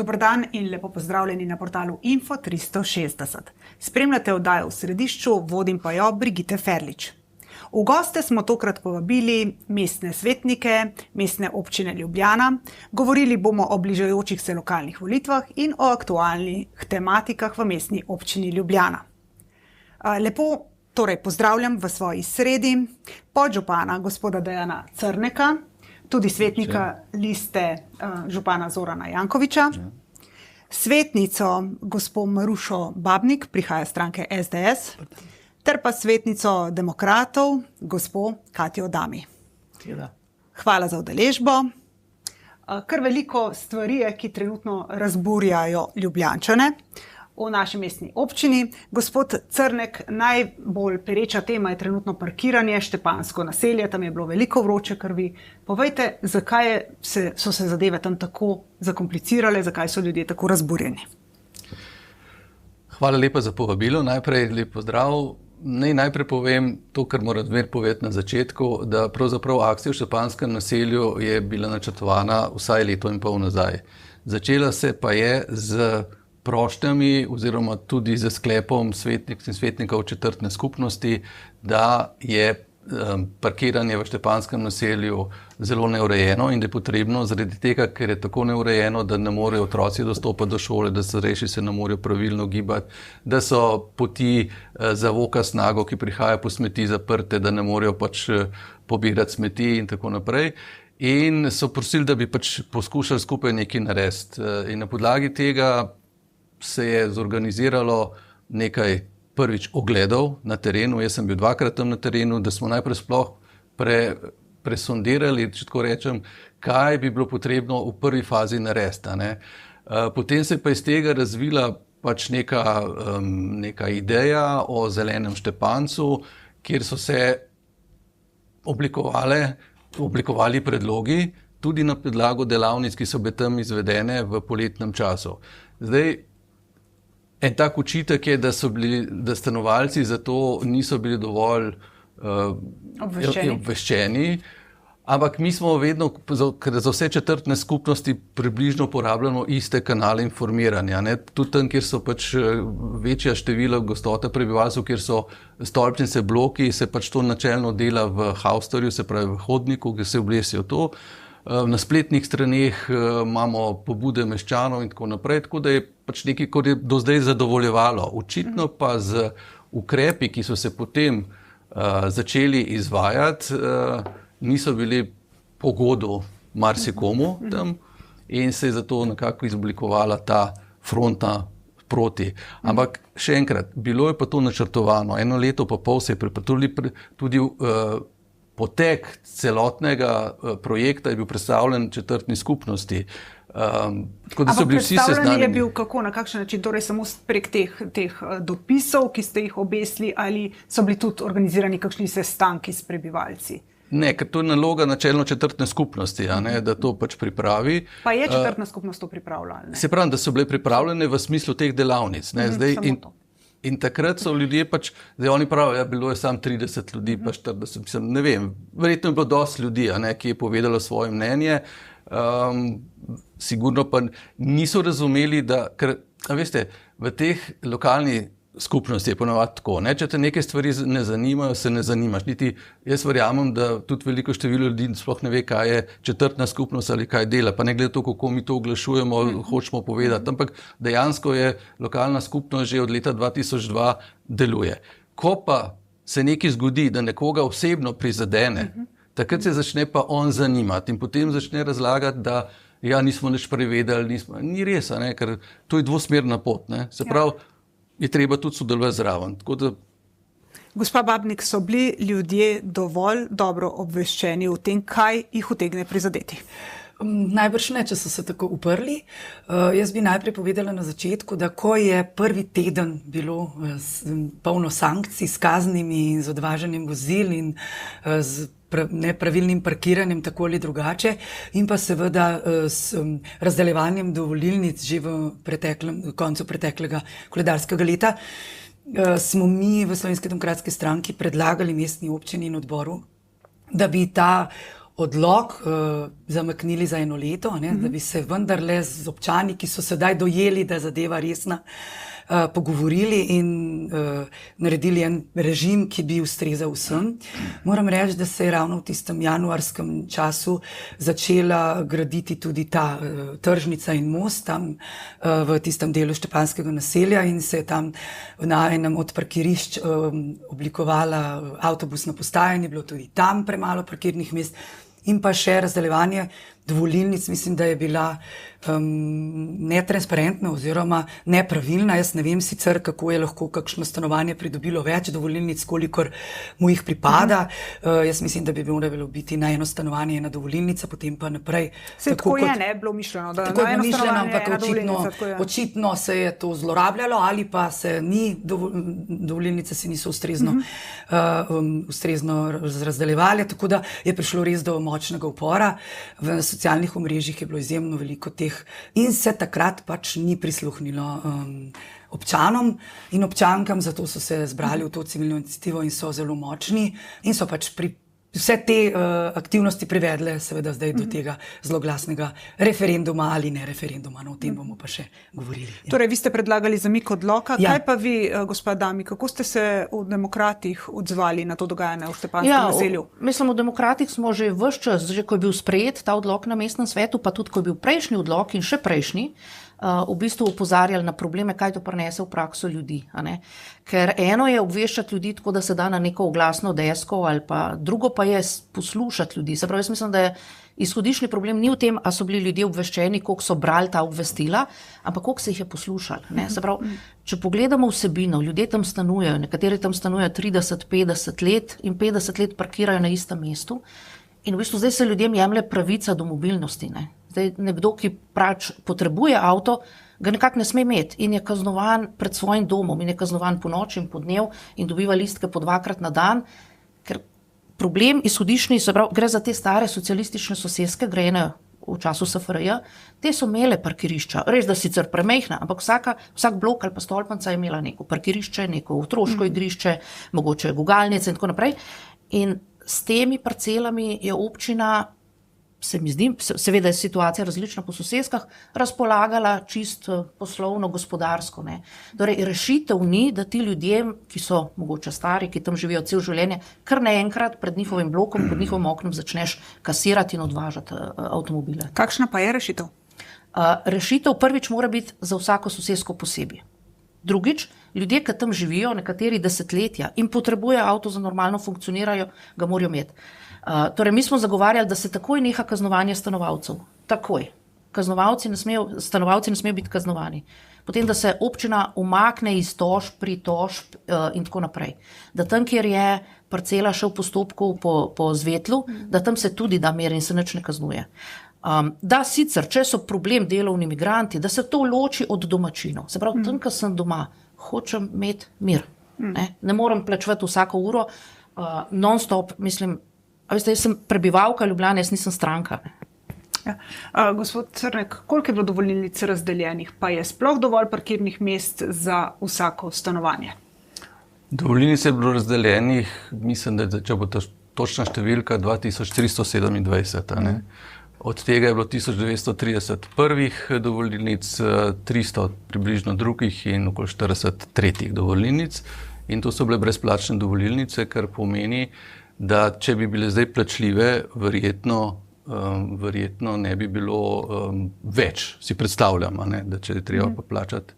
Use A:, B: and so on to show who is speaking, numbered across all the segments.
A: Dober dan in lepo pozdravljeni na portalu Info 360. Spremljate oddajo V središču, vodim pa jo Brigitte Ferlič. V goste smo tokrat povabili mestne svetnike Mestne občine Ljubljana. Govorili bomo o bližajočih se lokalnih volitvah in o aktualnih tematikah v Mestni občini Ljubljana. Lepo torej pozdravljam v svoji sredi podžupana gospoda Dejana Crneka, tudi svetnika liste župana Zorana Jankovića, svetnico gospo Marušo Babnik, prihaja iz stranke SDS, ter pa svetnico demokratov, gospo Katjo Dami. Hvala za udeležbo. Kar veliko stvari je, ki trenutno razburjajo Ljubljančane v naši mestni občini. Gospod Crnek, najbolj pereča tema je trenutno parkiranje, Štepansko naselje, tam je bilo veliko vroče krvi. Povejte, zakaj so se zadeve tam tako zakomplicirale, zakaj so ljudje tako razburjeni?
B: Hvala lepa za povabilo. Najprej lep pozdrav. Najprej povem to, kar moram zmeraj povedati na začetku, da pravzaprav akcija v Štepanskem naselju je bila načrtovana vsaj leto in pol nazaj. Začela se pa je z prošnjami oziroma tudi z sklepom svetnic in svetnikov četrtne skupnosti, da je parkiranje v Štepanskem naselju zelo neurejeno in da je potrebno zaradi tega, ker je tako neurejeno, da ne morejo otroci dostopati do šole, da starejši se ne morejo pravilno gibati, da so poti za voka snago, ki prihaja po smeti, zaprte, da ne morejo pač pobirati smeti in tako naprej. In so prosili, da bi pač poskušali skupaj nekaj narediti. In na podlagi tega se je zorganiziralo nekaj prvič ogledov na terenu. Jaz sem bil dvakrat tam na terenu, da smo najprej sploh presondirali, če tako rečem, kaj bi bilo potrebno v prvi fazi narediti. Potem se pa iz tega razvila pač neka ideja o zelenem Štepancu, kjer so se oblikovali predlogi, tudi na podlagi delavnic, ki so bile tam izvedene v poletnem času. Zdaj, en tak očitek je, da stanovalci zato niso bili dovolj obveščeni, ampak mi smo vedno, ker za vse četrtne skupnosti približno uporabljamo iste kanale informiranja. Tudi tam, kjer so pač večja števila gostota prebivalcev, kjer so stolpnice, bloki, se pač to načelno dela v haustorju, se pravi v hodniku, kjer se oblesijo to. Na spletnih straneh imamo pobude meščanov in tako naprej, tako da je pač nekaj, kot je do zdaj zadovoljevalo. Očitno pa z ukrepi, ki so se potem začeli izvajati, niso bili pogodu marsikomu tam in se je zato nekako izoblikovala ta fronta proti. Ampak še enkrat, bilo je pa to načrtovano. 1 leto pa pol se je tudi potek celotnega projekta je bil predstavljen četrtni skupnosti. Tako da so bili vsi seznanjeni.
A: Predstavljen je bil kako, na kakšen način? Torej samo prek teh dopisov, ki ste jih obesili, ali so bili tudi organizirani kakšni sestanki s prebivalci?
B: Ne, ker to je naloga načelno četrtne skupnosti, da to pač pripravi.
A: Pa je četrtna skupnost to pripravila?
B: Se pravi, da so bile pripravljene v smislu teh delavnic. Zdaj, in takrat so ljudje pač, zdaj oni pravijo, bilo je samo 30 ljudi, pa 40, ne vem, verjetno je bilo dosti ljudi, ki je povedalo svoje mnenje, sigurno pa niso razumeli, da, ker, veste, v teh lokalnih skupnosti je ponovadi tako, če te neke stvari ne zanimajo, se ne zanimaš. Niti jaz verjamem, da tudi veliko število ljudi sploh ne ve, kaj je četrtna skupnost ali kaj dela, pa ne glede to, kako mi to oglašujemo, hočemo povedati. Ampak dejansko je lokalna skupnost že od leta 2002 deluje. Ko pa se nekaj zgodi, da nekoga osebno prizadene, takrat se začne pa on zanimati in potem začne razlagati, da nismo nič prevedeli, ni res, ker to je dvosmerna pot. Se pravi, je treba tudi sodelovati zraven.
A: Gospa Babnik, so bili ljudje dovolj dobro obveščeni o tem, kaj jih utegne prizadeti?
C: Najbrž ne, če so se tako uprli. Jaz bi najprej povedala na začetku, da ko je prvi teden bilo polno sankcij s kaznimi in z odvažanjem vozil in z nepravilnim parkiranjem tako ali drugače in pa seveda s razdeljevanjem dovolilnic že v koncu preteklega koledarskega leta, smo mi v Slovenski demokratski stranki predlagali mestni občini in odboru, da bi ta odlok zamaknili za 1 leto, da bi se vendarle z občani, ki so sedaj dojeli, da je zadeva resna, pogovorili in naredili en režim, ki bi ustrezal vsem. Moram reči, da se je ravno v tistem januarskem času začela graditi tudi ta tržnica in most tam v tistem delu Štepanjskega naselja in se je tam na enem od parkirišč oblikovala avtobusna postaja in je bilo tudi tam premalo parkirnih mest. In pa še razdeljevanje dovolilnic, mislim, da je bila netransparentna oziroma nepravilna. Jaz ne vem sicer, kako je lahko kakšno stanovanje pridobilo več dovolilnic, kolikor mu jih pripada. Jaz mislim, da bi moralo biti na eno stanovanje ena dovolilnica, potem pa naprej.
A: Tako je, ne, bilo mišljeno, da
C: tako
A: na eno stanovanje
C: ampak
A: ena dovolilnica.
C: očitno se je to zlorabljalo ali pa se ni, dovolilnice se niso ustrezno razdeljevale, tako da je prišlo res do močnega upora. V socialnih omrežjih je bilo izjemno veliko teh in se takrat pač ni prisluhnilo občanom in občankam, zato so se zbrali v to civilno iniciativo in so zelo močni in so pač vse te aktivnosti privedle seveda zdaj do tega zloglasnega referenduma ali ne referenduma, o tem bomo pa še govorili.
A: Torej, vi ste predlagali zamik odloka.
C: Ja.
A: Kaj pa vi, gospa Dami, kako ste se v Demokratih odzvali na to dogajanje v Štepanjskem naselju?
D: Mislim, v Demokratih smo že ves čas, že ko je bil sprejet ta odlok na mestnem svetu, pa tudi ko je bil prejšnji odlok in še prejšnji, v bistvu opozarjali na probleme, kaj to prinese v prakso ljudi. Ker eno je obveščati ljudi tako, da se da na neko oglasno desko, ali pa drugo pa je poslušati ljudi. Se pravi, jaz mislim, da je izhodiščni problem ni v tem, a so bili ljudje obveščeni, koliko so brali ta obvestila, ampak koliko se jih je poslušali. Se pravi, če pogledamo vsebino, ljudje tam stanujejo, nekateri tam stanujejo 30, 50 let in 50 let parkirajo na istem mestu. In v bistvu zdaj se ljudem jemlje pravica do mobilnosti. Zdaj nekdo, ki pač potrebuje avto, ga nekako ne sme imeti in je kaznovan pred svojim domom in je kaznovan po noč in po dnev in dobiva listke po 2-krat na dan, ker problem izhodiščni, se pravi, gre za te stare socialistične soseske, grajene v času SFRJ, te so imele parkirišča, res da sicer premejhna, ampak vsak blok ali pa stolpnica je imela neko parkirišče, neko otroško igrišče, mogoče gugalnice in tako naprej. In s temi parcelami je občina, se mi zdi, seveda je situacija različna po soseskah, razpolagala čist poslovno, gospodarsko. Torej, rešitev ni, da ti ljudje, ki so mogoče stari, ki tam živijo cel življenje, kar naenkrat pred njihovim blokom, pred njihovim oknom začneš kasirati in odvažati avtomobile.
A: Kakšna pa je rešitev?
D: Rešitev prvič mora biti za vsako sosesko posebej. Drugič, ljudje, ki tam živijo, nekateri desetletja in potrebujejo avto za normalno funkcionirajo, ga morajo imeti. Torej, mi smo zagovarjali, da se takoj neha kaznovanje stanovalcev. Takoj. Stanovalci ne smejo biti kaznovani. Potem, da se občina umakne iz tožb, pritožb in tako naprej. Da tam, kjer je parcela še v postopku po zvetlu, da tam se tudi da mer in se nič ne kaznuje. Da sicer, če so problem delovni migranti, da se to loči od domačinov. Se pravi, tam, ko sem doma, hočem imeti mir. Ne morem plačevati vsako uro, non-stop, mislim, jaz sem prebivalka Ljubljane, jaz nisem stranka.
A: Ja. Gospod Crnek, koliko je bilo dovolilnic razdeljenih, pa je sploh dovolj parkirnih mest za vsako stanovanje?
B: Dovolilnic je bilo razdeljenih, mislim, da če bo točna številka 2327. Od tega je bilo 1930 prvih dovolilnic, 300 približno drugih in okoli 40 tretjih dovolilnic. In to so bile brezplačne dovolilnice, kar pomeni, da če bi bile zdaj plačljive, verjetno ne bi bilo več, si predstavljam, da če je treba pa plačati.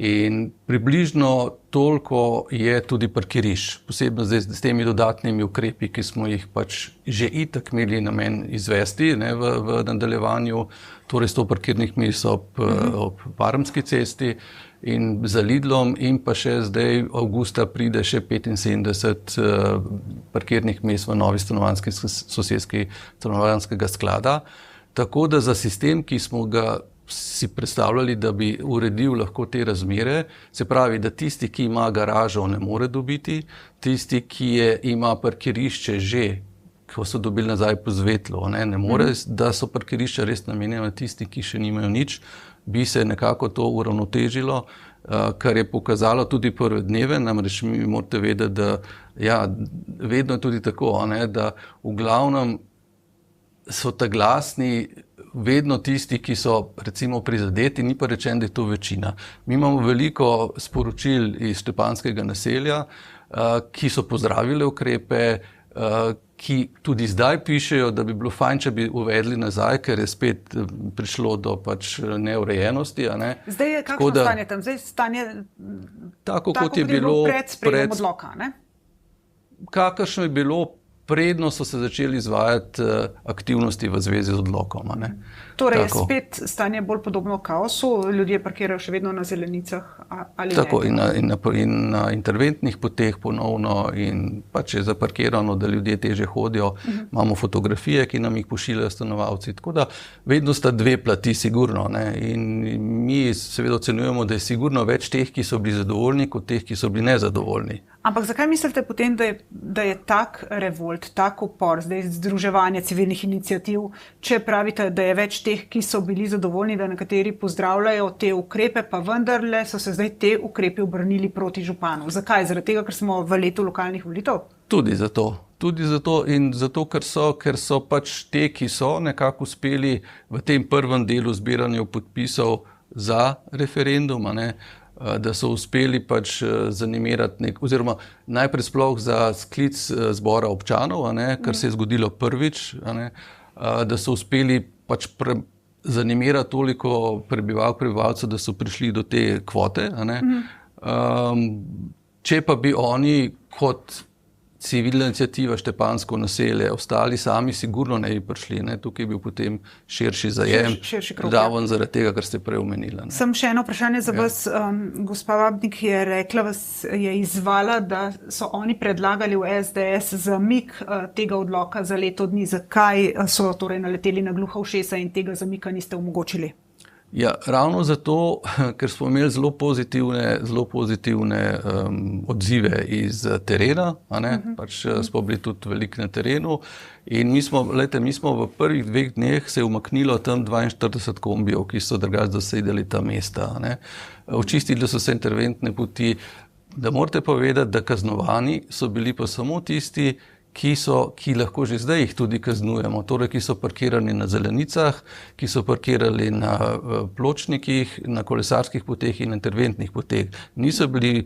B: In približno toliko je tudi parkirišč, posebno zdaj s temi dodatnimi ukrepi, ki smo jih pač že itak imeli namen izvesti v nadaljevanju, torej 100 parkirnih mest ob Parmski cesti in za Lidlom in pa še zdaj avgusta pride še 75 parkirnih mest v novi stanovanjski soseski stanovanjskega sklada. Tako da za sistem, ki smo ga si predstavljali, da bi uredil lahko te razmere, se pravi, da tisti, ki ima garažo, ne more dobiti, tisti, ki ima parkirišče že, ko so dobili nazaj po zvetlu, ne more, da so parkirišča res namenjena tisti, ki še nimajo nič, bi se nekako to uravnotežilo, kar je pokazalo tudi prve dneve, namreč mi morate vedeti, da vedno je tudi tako, da v glavnem so ta glasni vedno tisti, ki so recimo prizadeti, ni pa rečeno, da je to večina. Mi imamo veliko sporočil iz Štepanjskega naselja, ki so pozdravile ukrepe, ki tudi zdaj pišejo, da bi bilo fajn, če bi uvedli nazaj, ker je spet prišlo do pač neurejenosti. A ne?
A: Zdaj je kakšno stanje tam? Zdaj je stanje
B: tako kot je bilo
A: pred sprejemom odloka, ne?
B: Kakršno je bilo, predno so se začeli izvajati aktivnosti v zvezi z odlokom. A ne?
A: Torej je spet stanje bolj podobno kaosu, ljudje parkirajo še vedno na zelenicah ali
B: tako,
A: ne?
B: In na interventnih poteh ponovno in pač je zaparkirano, da ljudje teže hodijo. Imamo fotografije, ki nam jih pošiljajo stanovalci. Tako da vedno sta dve plati sigurno. Ne? In mi seveda ocenjujemo, da je sigurno več teh, ki so bili zadovoljni, kot teh, ki so bili nezadovoljni.
A: Ampak zakaj mislite potem, da je tak revolt, tak upor, zdaj združevanje civilnih iniciativ, če pravite, da je več teh, ki so bili zadovoljni, da nekateri pozdravljajo te ukrepe, pa vendarle so se zdaj te ukrepe obrnili proti županu? Zakaj? Zaradi tega, ker smo v letu lokalnih volitev?
B: Tudi zato in zato, ker so pač te, ki so nekako uspeli v tem prvem delu zbiranja podpisov za referendum, a ne, da so uspeli pač zanimirati oziroma najprej sploh za sklic zbora občanov, a ne, kar se je zgodilo prvič, a ne, da so uspeli pač zanimirati toliko prebivalcev, da so prišli do te kvote. A ne. Če pa bi oni kot civilna iniciativa Štepanjsko naselje ostali sami, sigurno ne bi prišli. Ne. Tukaj je bil potem širši zajem, ravno zaradi tega, kar ste prej omenili.
A: Sem še eno vprašanje za vas. Gospa Babnik je rekla, je izzvala, da so oni predlagali v SDS zamik tega odloka za leto dni. Zakaj so torej naleteli na gluha ušesa in tega zamika niste omogočili?
B: Ja, ravno zato, ker smo imeli zelo pozitivne odzive iz terena, a ne? Pač smo bili tudi veliko na terenu in mi smo v prvih 2 dneh se je umaknilo tam 42 kombijev, ki so drugače zasedali ta mesta. A ne? Očistili so se interventne poti, da morate povedati, da kaznovani so bili pa samo tisti, ki lahko že zdaj jih tudi kaznujemo, torej ki so parkirani na zelenicah, ki so parkirali na pločnikih, na kolesarskih poteh in interventnih poteh. Niso bili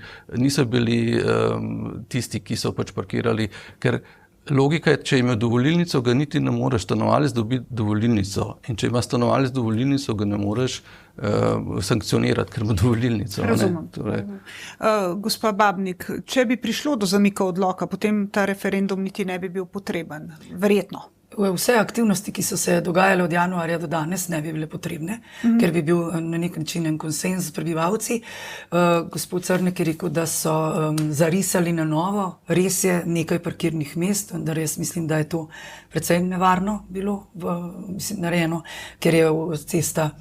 B: tisti, ki so pač parkirali, ker logika je, če ima dovolilnico, ga niti ne moreš stanovalec dobiti dovolilnico. In če ima stanovalec dovolilnico, ga ne moreš sankcionirati, ker ima dovolilnico.
A: Razumem. Torej. Gospa Babnik, če bi prišlo do zamika odloka, potem ta referendum niti ne bi bil potreben. Verjetno.
C: Vse aktivnosti, ki so se dogajale od januarja do danes, ne bi bile potrebne, ker bi bil na nek način en konsenz s prebivalci. Gospod Crnek je rekel, da so zarisali na novo. Res je nekaj parkirnih mest, vendar jaz mislim, da je to precej nevarno bilo narejeno, ker je cesta,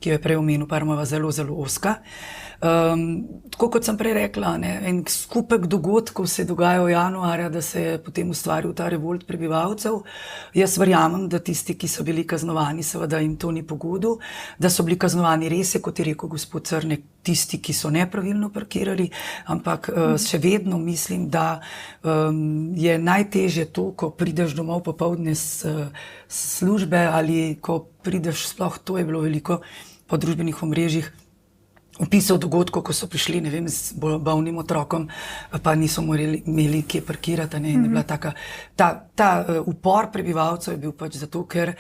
C: ki jo je prej omenil Parmova, zelo, zelo ozka. Tako kot sem prej rekla, en skupek dogodkov se je dogajal januarja, da se je potem ustvaril ta revolt prebivalcev. Jaz verjamem, da tisti, ki so bili kaznovani, seveda jim to ni pogodu, da so bili kaznovani res je, kot je rekel gospod Crnek, tisti, ki so nepravilno parkirali, ampak še vedno mislim, da je najtežje to, ko prideš domov popoldne s službe ali ko prideš, sploh to je bilo veliko po družbenih omrežjih, opisal dogodkov, ko so prišli, ne vem, z bolnim otrokom, pa niso imeli kje parkirati. Ne, in je bila ta upor prebivalcev je bil pač zato, ker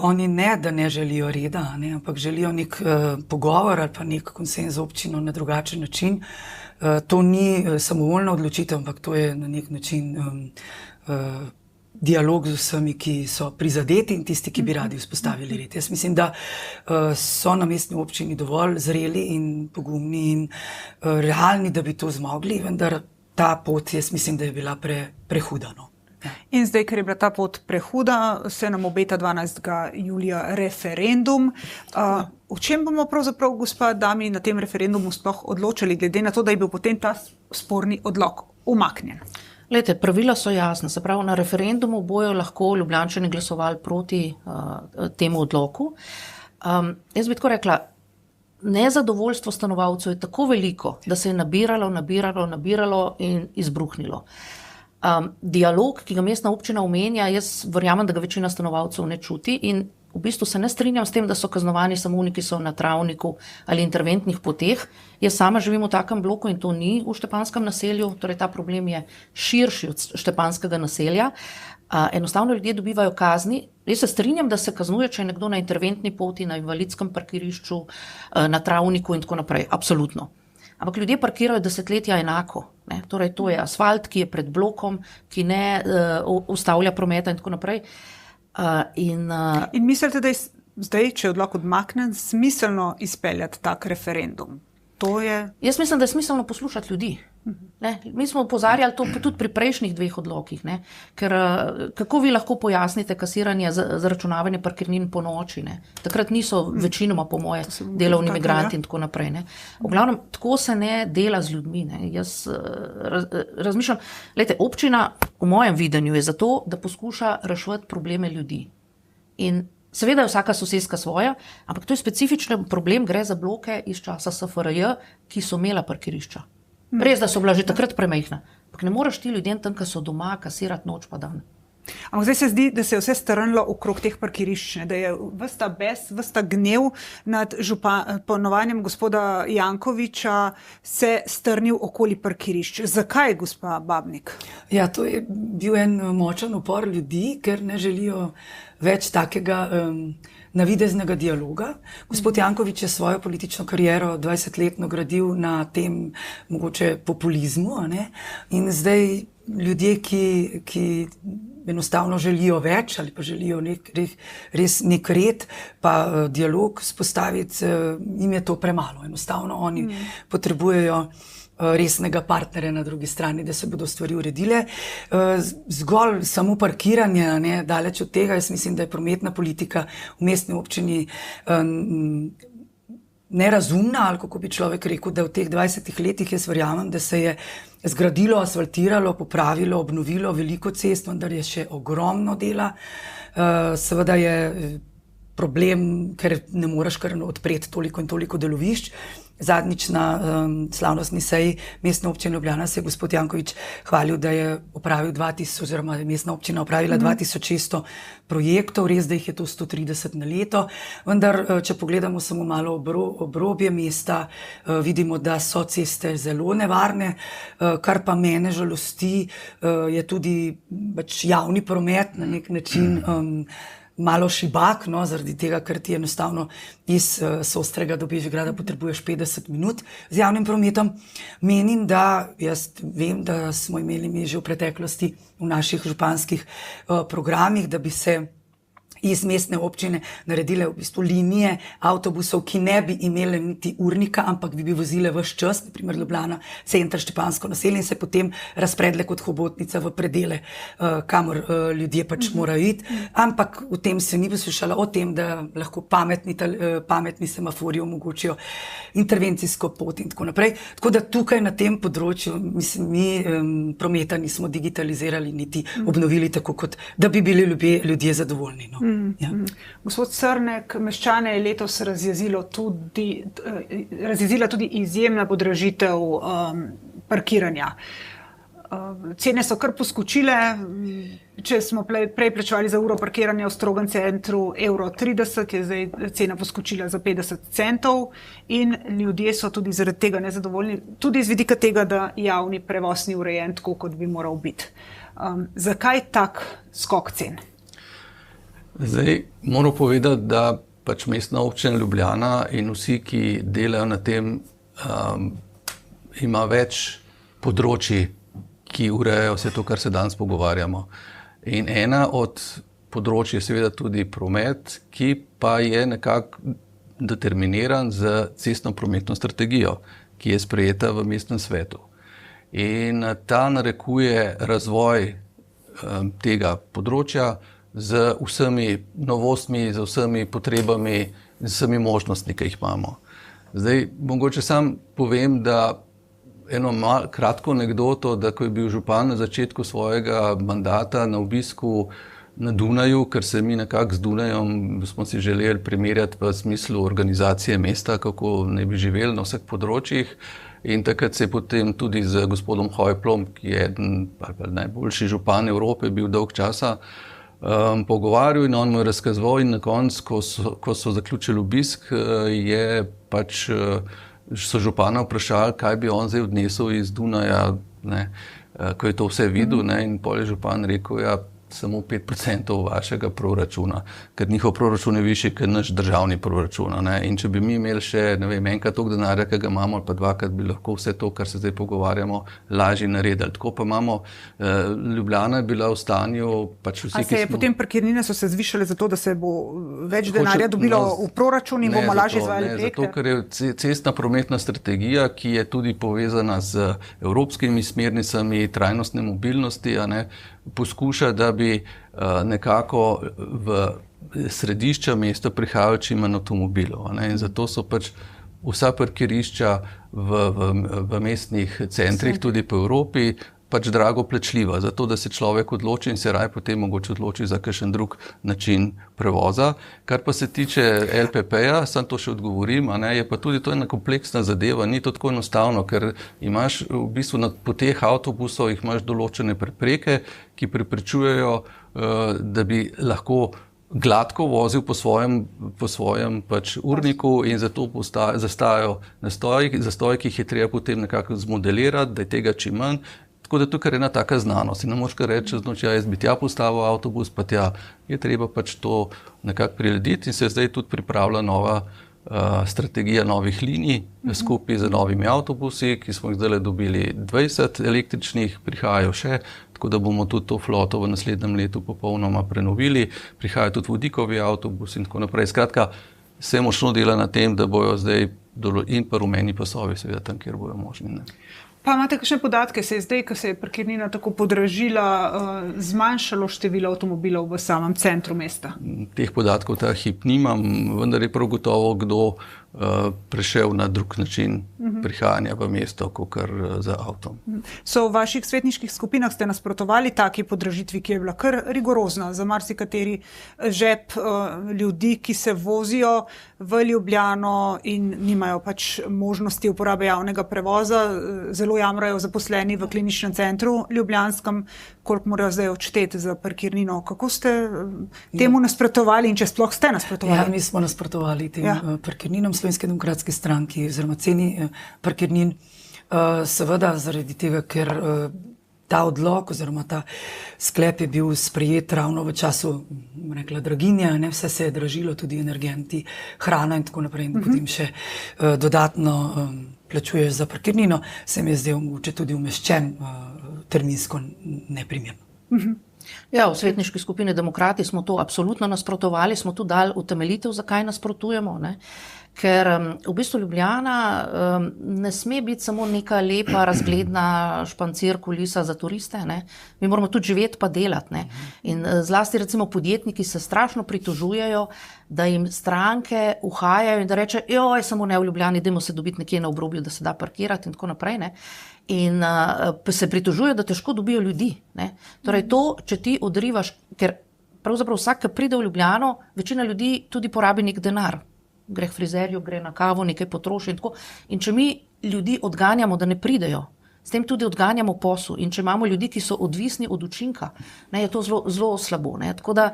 C: oni ne, da ne želijo reda, ne, ampak želijo nek pogovor ali pa nek konsenz z občino na drugačen način. To ni samovoljna odločitev, ampak to je na nek način dialog z vsemi, ki so prizadeti in tisti, ki bi radi vzpostavili red. Jaz mislim, da so na mestni občini dovolj zreli in pogumni in realni, da bi to zmogli, vendar ta pot, jaz mislim, da je bila prehuda. No.
A: In zdaj, ker je bila ta pot prehuda, se nam obeta 12. julija referendum. O čem bomo pravzaprav, gospa Dami, na tem referendumu sploh odločili, glede na to, da je bil potem ta sporni odlok umaknjen?
D: Glejte, pravila so jasna, se pravi, na referendumu bojo lahko Ljubljančani glasovali proti temu odloku. Jaz bi tako rekla, nezadovoljstvo stanovalcev je tako veliko, da se je nabiralo in izbruhnilo. Dialog, ki ga mestna občina omenja, jaz verjamem, da ga večina stanovalcev ne čuti in v bistvu se ne strinjam s tem, da so kaznovani samo oni, ki so na travniku ali interventnih poteh. Jaz sama živim v takem bloku in to ni v Štepanskem naselju, torej ta problem je širši od Štepanskega naselja. Enostavno ljudje dobivajo kazni. Jaz se strinjam, da se kaznuje, če je nekdo na interventni poti, na invalidskem parkirišču, na travniku in tako naprej. Absolutno. Ampak ljudje parkirajo desetletja enako. Ne? Torej to je asfalt, ki je pred blokom, ki ne ustavlja prometa in tako naprej. In
A: mislite, da je zdaj, če je odlok odmaknen, smiselno izpeljati tak referendum?
D: Jaz mislim, da je smiselno poslušati ljudi. Ne? Mi smo opozarjali to tudi pri prejšnjih 2 odlokih, ne? Ker kako vi lahko pojasnite kasiranje, zaračunavanje parkirnin po noči? Ne? Takrat niso večinoma, po moje, delovni migranti in tako naprej. Ne? V glavnem, tako se ne dela z ljudmi. Ne? Jaz razmišljam, glejte, občina v mojem videnju je zato, da poskuša reševati probleme ljudi. In seveda je vsaka soseska svoja, ampak to je specifičen problem, gre za bloke iz časa SFRJ, ki so imela parkirišča. Res, da so bila že takrat premajhna, ampak ne moreš ti ljudem tam, ki so doma, kasirati noč pa dan.
A: Ampak zdaj se zdi, da se je vse strnilo okrog teh parkirišč, da je ves ta bes, ves ta gnev nad ponovanjem gospoda Jankovića se strnil okoli parkirišč. Zakaj, gospa Babnik?
C: Ja, to je bil en močan upor ljudi, ker ne želijo več takega navideznega dialoga. Gospod Janković je svojo politično kariero 20-letno gradil na tem mogoče populizmu, a ne? In zdaj ljudje, ki enostavno želijo več ali pa želijo res nek red, pa dialog spostaviti, jim je to premalo. Enostavno oni potrebujejo resnega partnerja na drugi strani, da se bodo stvari uredile. Zgolj samo parkiranje, ne, daleč od tega, jaz mislim, da je prometna politika v mestni občini nerazumna, ali kako bi človek rekel, da v teh 20 letih jaz verjamem, da se je zgradilo, asfaltiralo, popravilo, obnovilo veliko cest, vendar je še ogromno dela. Seveda je problem, ker ne moreš kar odpreti toliko in toliko delovišč. Zadnjič na slavnostni seji mestne občine Ljubljana se je gospod Janković hvalil, da je opravil oziroma mestna občina opravila 2600 projektov, res, da jih je to 130 na leto, vendar, če pogledamo samo malo obrobje mesta, vidimo, da so ceste zelo nevarne, kar pa mene žalosti, je tudi javni promet na nek način malo šibak, no, zaradi tega, ker ti enostavno iz Sostrega do Bežigrada potrebuješ 50 minut z javnim prometom. Menim, jaz vem, da smo imeli mi že v preteklosti v naših županskih programih, da bi se iz mestne občine naredile v bistvu linije avtobusov, ki ne bi imele niti urnika, ampak bi vozile ves čas, na primer Ljubljana, center, Štepansko naselje, in se potem razpredle kot hobotnica v predele, kamor ljudje pač morajo iti. Ampak v tem se ni poslušala o tem, da lahko pametni semaforji omogočijo intervencijsko pot in tako naprej. Tako da tukaj na tem področju, mislim, mi prometa nismo digitalizirali niti obnovili tako, kot da bi bili ljudje zadovoljni. No. Ja.
A: Gospod Crnek, meščane je letos razjezila tudi izjemna podražitev parkiranja. Cene so kar poskočile, če smo prej plačevali za uro parkiranja v strogem centru €1,30, je zdaj cena poskočila za 50 centov in ljudje so tudi zaradi tega nezadovoljni, tudi z vidika tega, da javni prevoz ni urejen tako, kot bi moral biti. Zakaj tak skok cen?
B: Zdaj, moram povedati, da pač mestna občina Ljubljana in vsi, ki delajo na tem, ima več področji, ki urejajo vse to, kar se danes pogovarjamo. In ena od področji je seveda tudi promet, ki pa je nekako determiniran z cestno-prometno strategijo, ki je sprejeta v mestnem svetu. In ta narekuje razvoj tega področja z vsemi novostmi, z vsemi potrebami, z vsemi možnostmi, ki jih imamo. Zdaj, mogoče sam povem, da eno kratko anekdoto, da ko je bil župan na začetku svojega mandata na obisku na Dunaju, ker se mi nekako z Dunajem smo si želeli primerjati v smislu organizacije mesta, kako ne bi živeli na vseh področjih, in takrat se je potem tudi z gospodom Hojplom, ki je eden najboljši župan Evrope, bil dolg časa, pogovarjal in on mu je razkazoval in na koncu, ko so zaključili obisk, je pač so župana vprašali, kaj bi on zdaj odnesel iz Dunaja, ne, ko je to vse videl, ne, in pol je župan rekel, ja, samo 5% vašega proračuna, ker njihov proračun je višji, kot naš državni proračun. Ne? In če bi mi imeli še, ne vem, enkrat toliko denarja, ki ga imamo, ali pa dvakrat, bi lahko vse to, kar se zdaj pogovarjamo, lažje naredili. Tako pa imamo, Ljubljana je bila v stanju, pač vsi,
A: ki smo... Potem parkirnine so se zvišale zato, da se bo več denarja dobilo v proračun in bomo lažje izvajali projekte?
B: Zato, ker je cestna prometna strategija, ki je tudi povezana z evropskimi smernicami trajnostne mobilnosti, a ne, poskuša, da bi nekako v središča mesta prihajalo čim manj avtomobilov. In zato so pač vsa parkirišča v mestnih centrih, tudi po Evropi, pač drago plačljiva, zato da se človek odloči in se raje potem mogoče odloči za kakšen drug način prevoza. Kar pa se tiče LPP-ja, sam to še odgovorim, a ne, je pa tudi to ena kompleksna zadeva, ni to tako enostavno, ker imaš v bistvu na poteh avtobusov imaš določene prepreke, ki preprečujejo, da bi lahko gladko vozil po svojem pač urniku in zato zastajajo zastoji, ki jih je treba potem nekako zmodelirati, da je tega čim manj. Tako da tukaj je ena taka znanost. In ne moš kar reči, jaz bi tja postavil avtobus, pa tja je treba pač to nekako prirediti in se zdaj tudi pripravlja nova strategija novih linij skupaj z novimi avtobusi, ki smo jih zdaj dobili 20 električnih, prihajajo še, tako da bomo tudi to floto v naslednjem letu popolnoma prenovili. Prihajajo tudi vodikovi avtobusi in tako naprej. Skratka, se močno dela na tem, da bojo zdaj in pa rumeni pasovi seveda tam, kjer bojo možni. Ne?
A: Pa imate kakšne podatke, se je zdaj, ko se je parkirnina tako podražila, zmanjšalo število avtomobilov v samem centru mesta?
B: Teh podatkov ta hip nimam, vendar je prav gotovo kdo prešel na drug način prihajanja v mesto, kakor za avtom.
A: So v vaših svetniških skupinah ste nasprotovali taki podražitvi, ki je bila kar rigorozna za marsikateri žep ljudi, ki se vozijo v Ljubljano in nimajo pač možnosti uporabe javnega prevoza, zelo jamrajo zaposleni v kliničnem centru ljubljanskem, koliko morajo zdaj odšteti za parkirnino. Kako ste temu nasprotovali in če sploh ste nasprotovali?
C: Ja, mi smo nasprotovali tem parkirninam Slovenske demokratske stranki oziroma ceni parkirnin. Seveda zaradi tega, ker ta odlok oziroma ta sklep je bil sprejet ravno v času, rekla, draginje, ne, vse se je dražilo, tudi energenti, hrana in tako naprej, in potem še dodatno plačuješ za parkirnino, se mi je zdaj mogoče tudi umeščen terminsko neprimerno.
D: Ja, v svetniški skupini Demokrati smo to absolutno nasprotovali, smo tu dali utemeljitev, zakaj nasprotujemo, ne? Ker v bistvu Ljubljana ne sme biti samo neka lepa, razgledna špancir kulisa za turiste, ne? Mi moramo tudi živeti pa delati, ne? In zlasti recimo podjetniki se strašno pritožujejo, da jim stranke uhajajo in da reče, joj, samo ne v Ljubljani, dajmo se dobiti nekje na obrobju, da se da parkirati in tako naprej, ne? In se pritožujejo, da težko dobijo ljudi, ne? Torej to, če ti odrivaš, ker pravzaprav vsak, ki pride v Ljubljano, večina ljudi tudi porabi nek denar. Gre k frizerju, gre na kavo, nekaj potroši in tako. In če mi ljudi odganjamo, da ne pridejo, s tem tudi odganjamo posel. In če imamo ljudi, ki so odvisni od učinka, ne, je to zelo, zelo slabo, ne. Tako da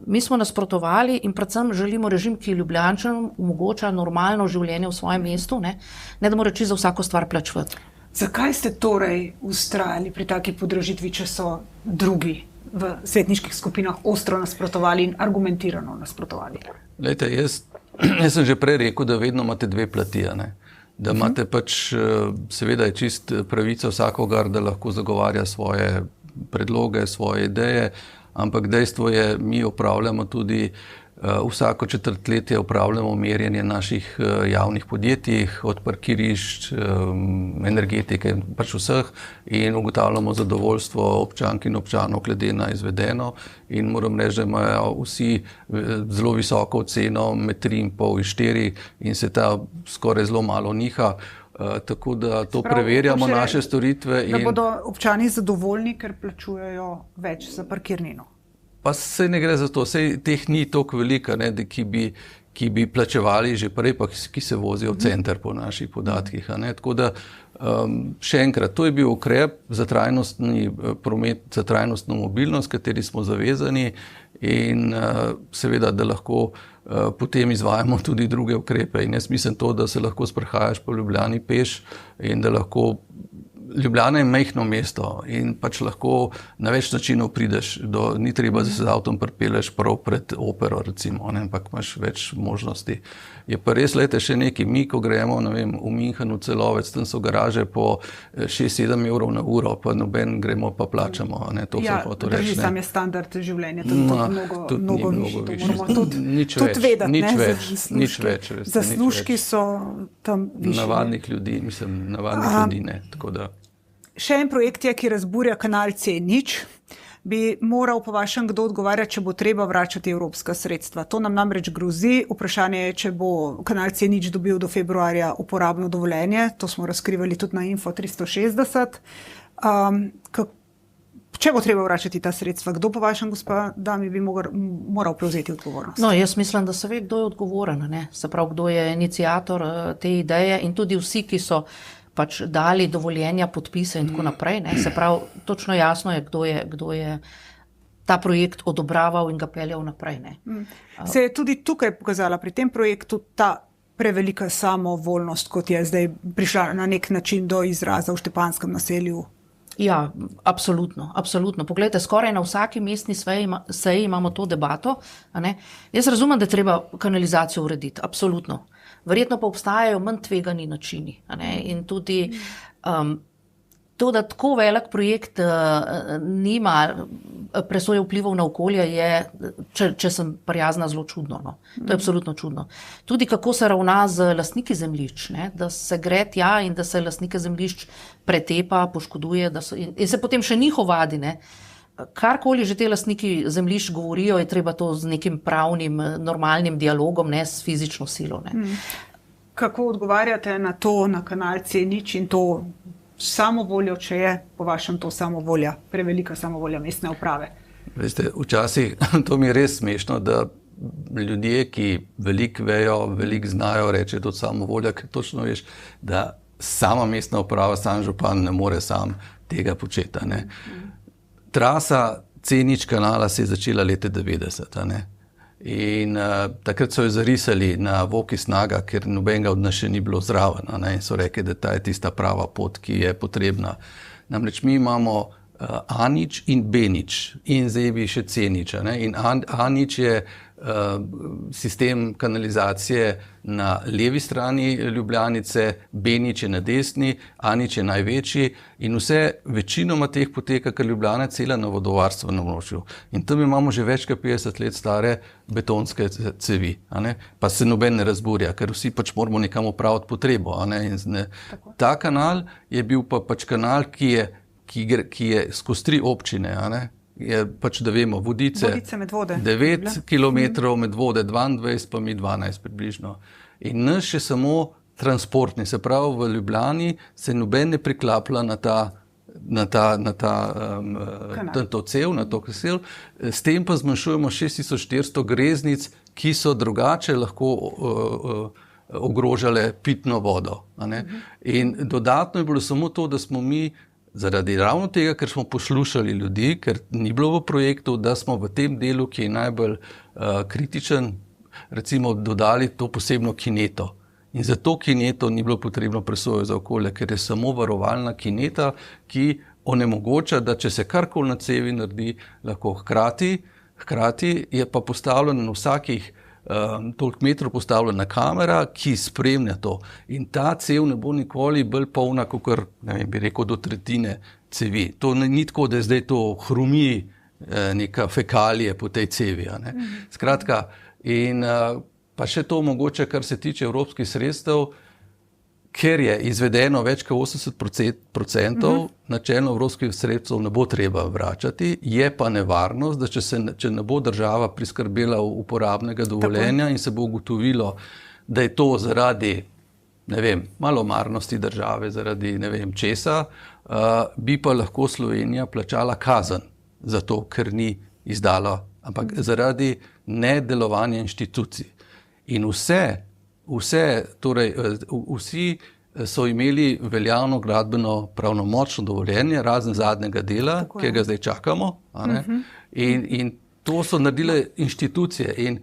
D: mi smo nasprotovali in predvsem želimo režim, ki Ljubljančanom omogoča normalno življenje v svojem mestu, ne da mora reči za vsako stvar plačevati.
A: Zakaj ste torej vztrajali pri taki podražitvi, če so drugi v svetniških skupinah ostro nasprotovali in argumentirano nasprotovali?
B: Glejte, jaz sem že prej rekel, da vedno imate dve plati, ne? Da imate pač, seveda je čist pravica vsakogar, da lahko zagovarja svoje predloge, svoje ideje, ampak dejstvo je, mi opravljamo tudi vsako četrtletje opravljamo merjenje naših javnih podjetij, od parkirišč, energetike, pač vseh, in ugotavljamo zadovoljstvo občank in občanov glede na izvedeno in moram reči, da imajo vsi zelo visoko oceno med 3,5 in 4 in se ta skoraj zelo malo niha. Tako da to preverjamo naše storitve.
A: Da bodo občani zadovoljni, ker plačujejo več za parkirnino.
B: Pa sej ne gre za to, sej teh ni toliko velika, ne, ki ki bi plačevali že prej, pa ki se vozijo v center po naših podatkih. Tako da, še enkrat, to je bil ukrep za trajnostni promet, za trajnostno mobilnost, kateri smo zavezani in seveda, da lahko potem izvajamo tudi druge ukrepe. In jaz mislim to, da se lahko sprehajaš po Ljubljani peš in da lahko Ljubljana je majhno mesto in pač lahko na več načinov prideš, ni treba, da se z avtom pripelješ prav pred opero, recimo, ampak imaš več možnosti. Je pa res, lejte, še nekaj, mi, ko gremo, ne vem, v München, v Celovec, tam so garaže po 6-7 evrov na uro, pa noben gremo pa plačamo. To
A: ja, drži, sam je standard življenja, tudi mnogo višji.
B: Nič več.
A: Zaslužki so tam višji.
B: Navadnih ljudi, navadnih ljudi ne, tako da.
A: Še en projekt je, ki razburja kanal C0. Bi moral po vašem kdo odgovarjati, če bo treba vračati evropska sredstva. To nam namreč grozi. Vprašanje je, če bo kanal C0 dobil do februarja uporabno dovoljenje. To smo razkrivali tudi na Info 360. Če bo treba vračati ta sredstva, kdo po vašem, gospa Dami, bi moral prevzeti odgovornost?
D: No, jaz mislim, da se ve, kdo je odgovoren, ne? Se pravi, kdo je iniciator te ideje in tudi vsi, ki so pač dali dovoljenja, podpise in tako naprej. Ne? Se pravi, točno jasno je, kdo je ta projekt odobraval in ga peljal naprej. Ne?
A: Se je tudi tukaj pokazala pri tem projektu ta prevelika samovoljnost, kot je zdaj prišla na nek način do izraza v Štepanjskem naselju?
D: Ja, absolutno. Poglejte, skoraj na vsaki mestni seji imamo to debato. Jaz razumem, da je treba kanalizacijo urediti, absolutno. Verjetno pa obstajajo manj tvegani načini. In tudi to, da tako velik projekt nima presoje vplivov na okolje, je, če sem prijazna, zelo čudno. No. To je absolutno čudno. Tudi kako se ravna z lastniki zemljišč, da se gre tja in da se lastnike zemljišč pretepa, poškoduje in se potem še njih ovadi. Karkoli že te lastniki zemljišč govorijo, je treba to z nekim pravnim, normalnim dialogom, ne s fizično silo.
A: Kako odgovarjate na to, na kanal C0 in to samovoljo, če je po vašem to samovolja, prevelika samovolja mestne uprave?
B: Veste, včasih to mi je res smešno, da ljudje, ki veliko vejo, veliko znajo, reče to samovolja, ker točno veš, da sama mestna uprava, sam župan ne more sam tega početi. Trasa C0 kanala se je začela leta 90. In takrat so jo zarisali na Voki Snaga, ker nobenega od nas še ni bilo zraven. In so rekli, da ta je tista prava pot, ki je potrebna. Namreč mi imamo A0 in B0 in zdaj bi še C0. In A0 je sistem kanalizacije na levi strani Ljubljanice, B0 je na desni, A0 je največji in večinoma teh poteka, ker Ljubljana je cela na vodovarstvenem območju. In tam imamo že več kot 50 let stare betonske cevi. Pa se noben ne razburja, ker vsi pač moramo nekam opraviti potrebo. Ta kanal je bil pač kanal, ki je skozi 3 občine. Je pač, da vemo, Vodice
A: Medvode,
B: 9 km, Medvode 22, pa mi 12 približno. In naš je samo transportni, se pravi, v Ljubljani se noben ne priklaplja na to cev, na to kesel. S tem pa zmanjšujemo 6400 greznic, ki so drugače lahko ogrožale pitno vodo. In dodatno je bilo samo to, da smo mi zaradi ravno tega, ker smo poslušali ljudi, ker ni bilo v projektu, da smo v tem delu, ki je najbolj kritičen, recimo dodali to posebno kineto. In za to kineto ni bilo potrebno presojo za okolje, ker je samo varovalna kineta, ki onemogoča, da če se karkoli na cevi naredi, lahko hkrati je pa postavljen na vsakih toliko metrov postavljena kamera, ki spremlja to. In ta cev ne bo nikoli bolj polna, kot bi rekel, do tretjine cevi. To ni tako, da zdaj to hrumi neka fekalije po tej cevi. Skratka, in pa še to mogoče, kar se tiče evropskih sredstev, ker je izvedeno več kot 80%, načelno evropskih sredstev ne bo treba vračati, je pa nevarnost, da če ne bo država priskrbela uporabnega dovoljenja in se bo ugotovilo, da je to zaradi, malomarnosti države, zaradi česa, bi pa lahko Slovenija plačala kazen za to, ker ni izdala, ampak zaradi nedelovanja inštitucij. In vsi so imeli veljavno gradbeno pravnomočno dovoljenje, razen zadnjega dela, ki ga zdaj čakamo. In to so naredile inštitucije. In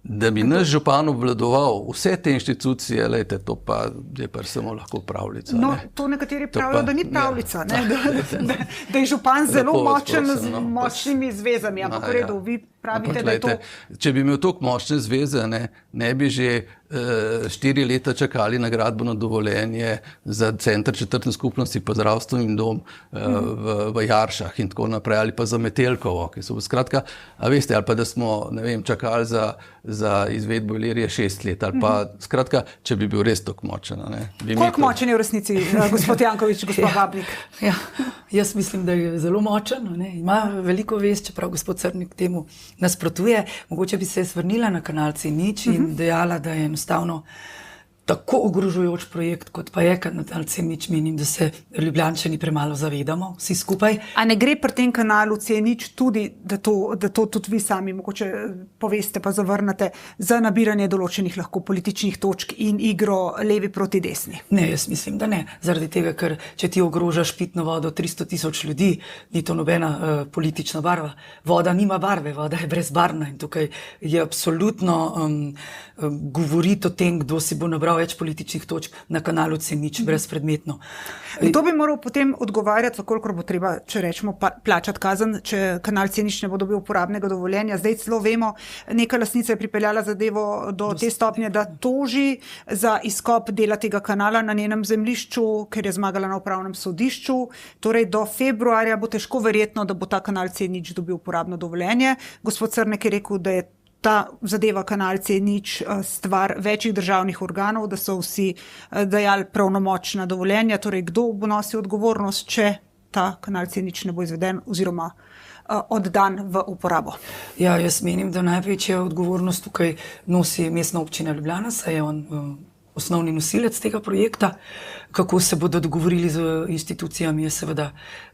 B: da bi naš župan obvladoval vse te inštitucije, lejte, to pa je pa samo lahko pravljica.
A: No, to nekateri pravijo, da ni pravljica, da je župan zelo močen z močnimi zvezami, ampak v redu, vi pravite, da je to...
B: Če bi imel toliko močne zveze, ne bi že 4 leta čakali na gradbeno dovoljenje za center četrtne skupnosti, pa zdravstveni dom v Jaršah in tako naprej, ali pa za Metelkovo, ki so skratka, a veste, ali pa da smo, ne vem, čakali za izvedbo Ilirije 6 let, ali pa skratka, če bi bil res tako močen.
A: Koliko močen je v resnici gospod Janković, gospod Babnik?
C: Ja, jaz mislim, da je zelo močen, ima veliko vest, čeprav gospod Crnik temu nasprotuje. Mogoče bi se vrnila na kanal C0 in dejala, da je enostavno tako ogrožujoč projekt, kot pa je kanal C0, menim, da se Ljubljančani premalo zavedamo, vsi skupaj.
A: A ne gre pri tem kanalu C0 tudi, da to tudi vi sami mogoče poveste pa zavrnete, za nabiranje določenih lahko političnih točk in igro levi proti desni?
C: Ne, jaz mislim, da ne. Zaradi tega, ker če ti ogrožaš pitno vodo 300,000 ljudi, ni to nobena politična barva. Voda nima barve, voda je brezbarvna in tukaj je absolutno govoriti o tem, kdo si bo nabral več političnih točk na kanalu C0 brezpredmetno.
A: To bi moral potem odgovarjati, koliko bo treba, če rečemo, plačati kazen, če kanal C0 ne bo dobil uporabnega dovoljenja. Zdaj celo vemo, neka lastnica je pripeljala zadevo do te stopnje, da toži za izkop dela tega kanala na njenem zemljišču, ker je zmagala na upravnem sodišču. Torej do februarja bo težko verjetno, da bo ta kanal C0 dobil uporabno dovoljenje. Gospod Crnek je rekel, da je ta zadeva kanal C0 stvar večjih državnih organov, da so vsi dajali pravnomočna dovoljenja. Torej, kdo bo nosil odgovornost, če ta kanal C0 ne bo izveden oziroma oddan v uporabo?
C: Ja, jaz menim, da največja odgovornost tukaj nosi Mestna občina Ljubljana, saj je on osnovni nosilec tega projekta. Kako se bodo dogovorili z institucijami, seveda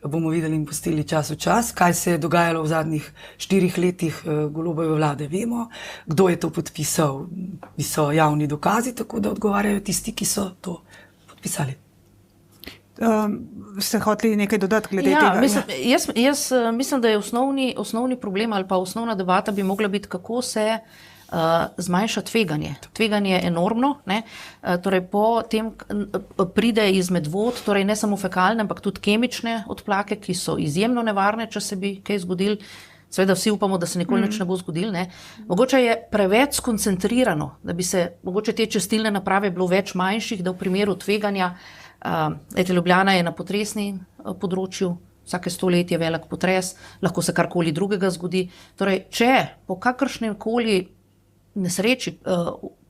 C: bomo videli in pustili čas v čas. Kaj se je dogajalo v zadnjih 4 letih Golobove vlade, vemo. Kdo je to podpisal, so javni dokazi, tako da odgovarjajo tisti, ki so to podpisali.
A: Ste hoteli nekaj dodati glede tega?
D: Jaz mislim, da je osnovni problem ali pa osnovna debata bi mogla biti, kako se zmanjša tveganje. Tveganje je enormno, torej po tem pride izmed vod, torej ne samo fekalne, ampak tudi kemične odplake, ki so izjemno nevarne, če se bi kaj zgodilo. Seveda vsi upamo, da se nikoli nič ne bo zgodilo. Mogoče je preveč skoncentrirano, da bi se mogoče te čistilne naprave bilo več manjših, da v primeru tveganja, Ljubljana je na potresni področju, vsake 100 let je velik potres, lahko se karkoli drugega zgodi. Torej, če po kakršnem koli nesreči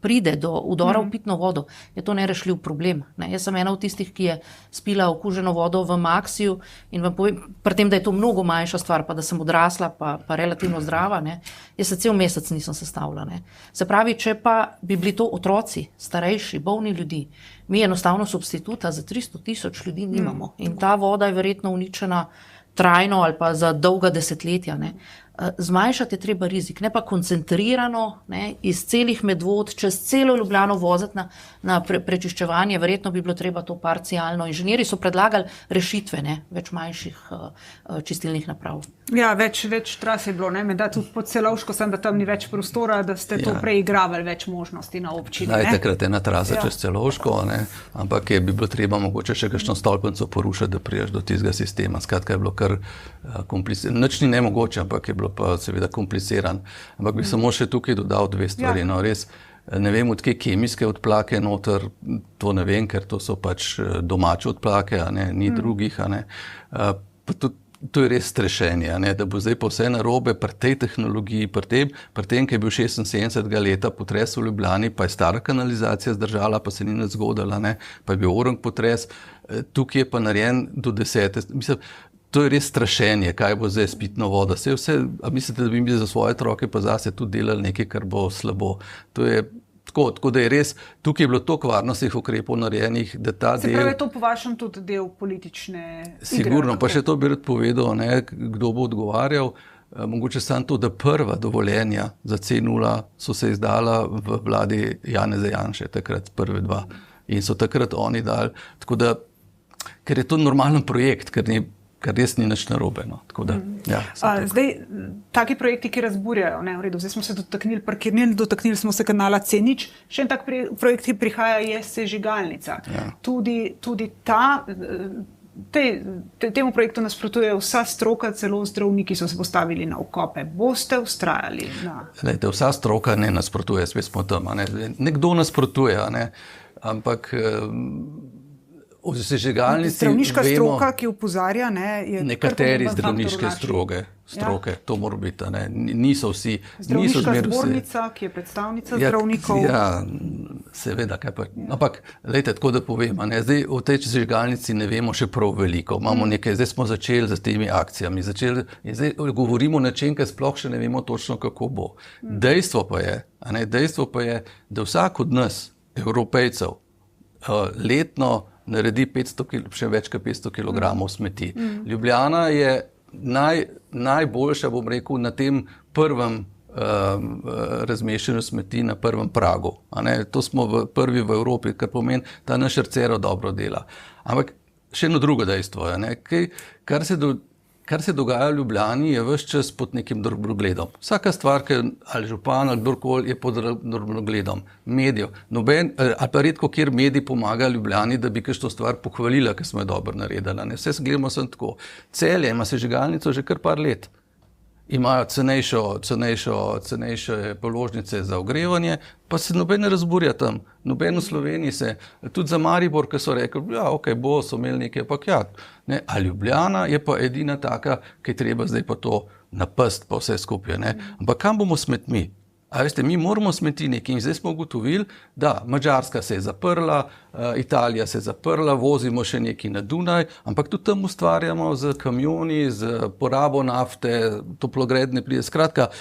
D: pride do vdora v pitno vodo, je to nerešljiv problem. Jaz sem ena od tistih, ki je spila okuženo vodo v Maxiju in vam povem, pri tem, da je to mnogo manjša stvar, pa da sem odrasla, pa relativno zdrava, jaz se cel mesec nisem sestavila. Se pravi, če pa bi bili to otroci, starejši, bolni ljudi, mi enostavno substituta za 300,000 ljudi nimamo. In ta voda je verjetno uničena trajno ali pa za dolga desetletja. Zmanjšati je treba rizik, ne pa koncentrirano iz celih medvod čez celo Ljubljano voziti na prečiščevanje. Verjetno bi bilo treba to parcialno. Inženirji so predlagali rešitve, več manjših čistilnih naprav.
A: Ja, več tras je bilo, da tudi pod Celovško, sem, da tam ni več prostora, da ste to preigravali več možnosti na občini.
B: Takrat ena trasa čez Celovško, ampak bi bilo treba mogoče še kakšno stolpnico porušiti, da priješ do tistega sistema. Skratka je bilo kar komplicirano. Nič ni nemogoče, ampak je bilo pa seveda kompliciran. Ampak bi samo še tukaj dodal 2 stvari. Res, ne vem, odkje kemijske odplake noter, to ne vem, ker to so pač domače odplake, ni drugih. To je res strešenje, da bo zdaj pa vse narobe pri tej tehnologiji, pri tem, ki je bil 76. leta potres v Ljubljani, pa je stara kanalizacija zdržala, pa se ni nič zgodila, pa je bil orang potres, tukaj je pa narejen do 10. Mislim, to je res strašenje, kaj bo zdaj s pitno vodo. A mislite, da bi mi za svoje otroke pa zase tudi delali nekaj, kar bo slabo? To je tako, da je res, tukaj je bilo toliko varnostnih ukrepov narejenih, da ta del... Se
A: pravi, je to po vašem tudi del politične igre?
B: Sigurno, pa še to bi rad povedal, kdo bo odgovarjal. mogoče samo to, da prva dovoljenja za C0 so se izdala v vladi Janeza Janše, takrat prve 2. In so takrat oni dali, tako da, ker je to normalen projekt, ker res ni nič narobe. No. Tako da, ja,
A: zdaj, taki projekti, ki razburjajo, ne, v redu, zdaj smo se dotaknili parkirnin, dotaknili smo se kanala C0, še en tak projekt, ki prihaja, je sežigalnica. Ja. Tudi ta... Temu projektu nasprotuje vsa stroka, celo zdravniki so se postavili na okope. Boste vztrajali na...
B: Lejte, vsa stroka ne nasprotuje, spet smo tam. Nekdo nasprotuje, ampak o sežigalnici
A: zdravniška
B: vemo,
A: stroka, ki opozarja, je
B: nekateri zdravniške stroke, to mora biti, niso vsi.
A: Zdravniška zbornica, ki je predstavnica zdravnikov.
B: Ja, seveda, kaj pa. Ampak, lejte, tako da povem, zdaj o tej sežigalnici ne vemo še prav veliko. Imamo nekaj, zdaj smo začeli z temi akcijami, zdaj govorimo o nečem, kar sploh še ne vemo točno, kako bo. Dejstvo pa je, da vsak od nas, Evropejcev, letno naredi še več kot 500 kg smeti. Ljubljana je najboljša, bom rekel, na tem prvem razmeščanju smeti, na prvem pragu. To smo prvi v Evropi, kar pomeni, da naš Arcero dobro dela. Ampak še eno drugo dejstvo je, kar se dogaja v Ljubljani, je ves čas pod nekim drobnogledom. Vsaka stvar, ali župan, ali kdorkoli, je pod drobnogledom medijev. Ali pa redko, kjer mediji pomagajo Ljubljani, da bi kakšno stvar pohvalila, ker smo jo dobro naredili. Vse se gledamo sem tako. Celje ima sežigalnico že kar par let. Imajo cenejše položnice za ogrevanje, pa se noben ne razburja tam. Noben v Sloveniji se, tudi za Maribor, ki so rekli, ja, ok, so imeli nekaj, ampak ja. A Ljubljana je pa edina taka, ki treba zdaj pa to napast, pa vse skupaj. Ampak kam bomo smetmi? A veste, mi moramo smeti nekaj in zdaj smo ugotovili, da Madžarska se je zaprla, Italija se je zaprla, vozimo še nekaj na Dunaj, ampak tudi tam ustvarjamo z kamioni, z porabo nafte, toplogredne pline, skratka,